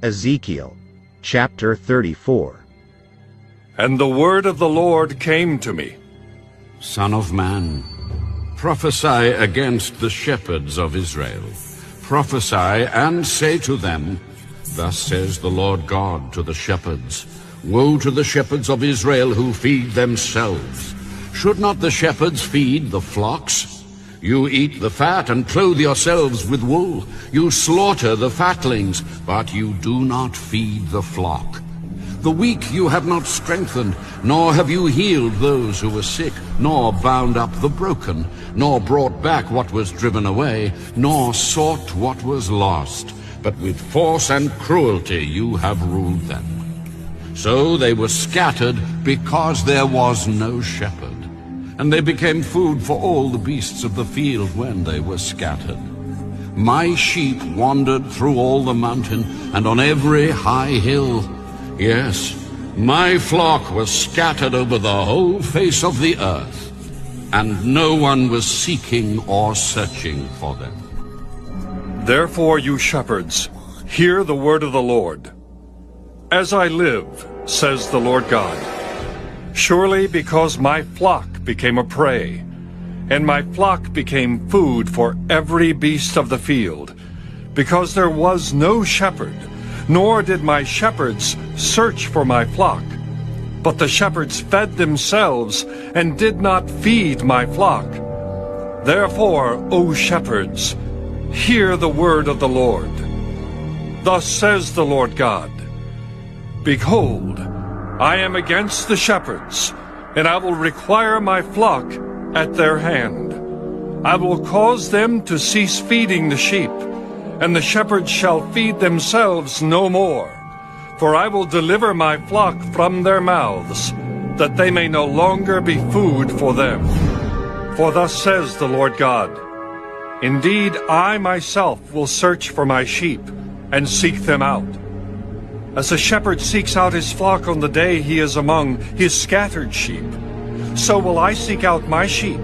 Ezekiel, chapter 34. And the word of the Lord came to me. Son of man, prophesy against the shepherds of Israel. Prophesy and say to them, Thus says the Lord God to the shepherds, Woe to the shepherds of Israel who feed themselves. Should not the shepherds feed the flocks? You eat the fat and clothe yourselves with wool. You slaughter the fatlings, but you do not feed the flock. The weak you have not strengthened, nor have you healed those who were sick, nor bound up the broken, nor brought back what was driven away, nor sought what was lost. But with force and cruelty you have ruled them. So they were scattered because there was no shepherd. And they became food for all the beasts of the field when they were scattered. My sheep wandered through all the mountain and on every high hill. Yes, my flock was scattered over the whole face of the earth, and no one was seeking or searching for them. Therefore, you shepherds, hear the word of the Lord. As I live, says the Lord God, surely because my flock became a prey, and my flock became food for every beast of the field, because there was no shepherd, nor did my shepherds search for my flock, but the shepherds fed themselves and did not feed my flock. Therefore, O shepherds, hear the word of the Lord. Thus says the Lord God, Behold, I am against the shepherds, and I will require my flock at their hand. I will cause them to cease feeding the sheep, and the shepherds shall feed themselves no more. For I will deliver my flock from their mouths, that they may no longer be food for them. For thus says the Lord God, Indeed, I myself will search for my sheep, and seek them out. As a shepherd seeks out his flock on the day he is among his scattered sheep, so will I seek out my sheep,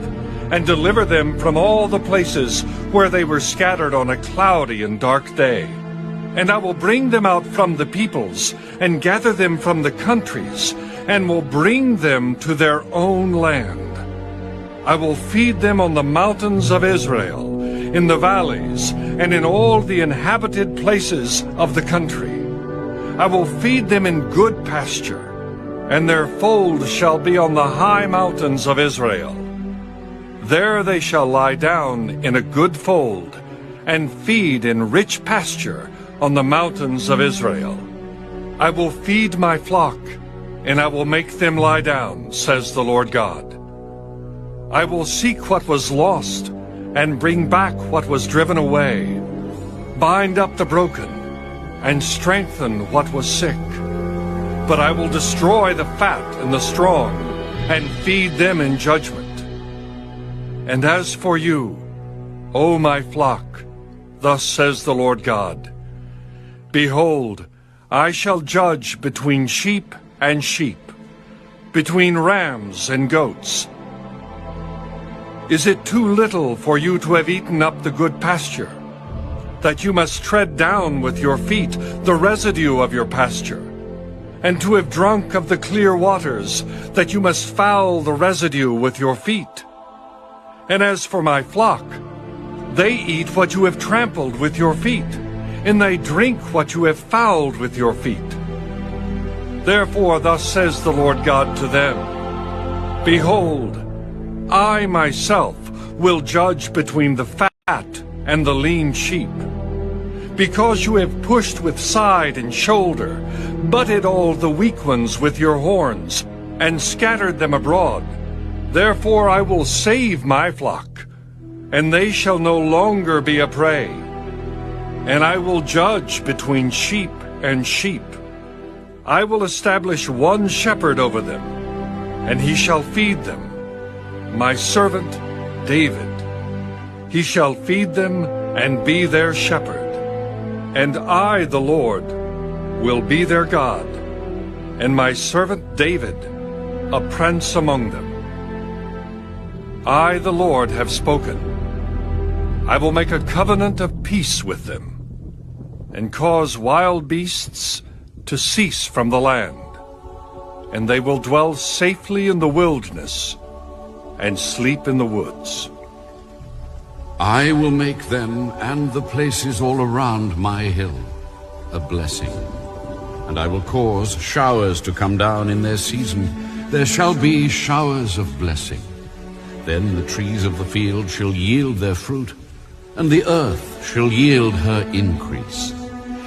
and deliver them from all the places where they were scattered on a cloudy and dark day. And I will bring them out from the peoples, and gather them from the countries, and will bring them to their own land. I will feed them on the mountains of Israel, in the valleys, and in all the inhabited places of the country. I will feed them in good pasture, and their fold shall be on the high mountains of Israel. There they shall lie down in a good fold, and feed in rich pasture on the mountains of Israel. I will feed my flock, and I will make them lie down, says the Lord God. I will seek what was lost, and bring back what was driven away, bind up the broken, and strengthen what was sick. But I will destroy the fat and the strong, and feed them in judgment. And as for you, O my flock, thus says the Lord God, Behold, I shall judge between sheep and sheep, between rams and goats. Is it too little for you to have eaten up the good pasture, that you must tread down with your feet the residue of your pasture, and to have drunk of the clear waters, that you must foul the residue with your feet? And as for my flock, they eat what you have trampled with your feet, and they drink what you have fouled with your feet. Therefore thus says the Lord God to them, Behold, I myself will judge between the fat and the lean sheep. Because you have pushed with side and shoulder, butted all the weak ones with your horns, and scattered them abroad, therefore I will save my flock, and they shall no longer be a prey. And I will judge between sheep and sheep. I will establish one shepherd over them, and he shall feed them, my servant David. He shall feed them and be their shepherd. And I, the Lord, will be their God, and my servant David, a prince among them. I, the Lord, have spoken. I will make a covenant of peace with them. and cause wild beasts to cease from the land, and they will dwell safely in the wilderness and sleep in the woods. I will make them and the places all around my hill a blessing, and I will cause showers to come down in their season. There shall be showers of blessing. Then the trees of the field shall yield their fruit, and the earth shall yield her increase.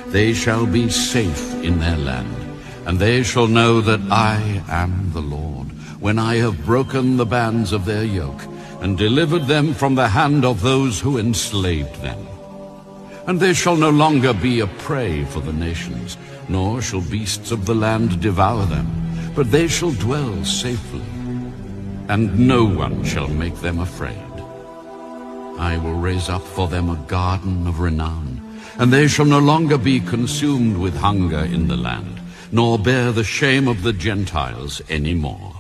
They shall be safe in their land, and they shall know that I am the Lord, when I have broken the bands of their yoke, and delivered them from the hand of those who enslaved them. And they shall no longer be a prey for the nations, nor shall beasts of the land devour them, but they shall dwell safely, and no one shall make them afraid. I will raise up for them a garden of renown, and they shall no longer be consumed with hunger in the land, nor bear the shame of the Gentiles any more.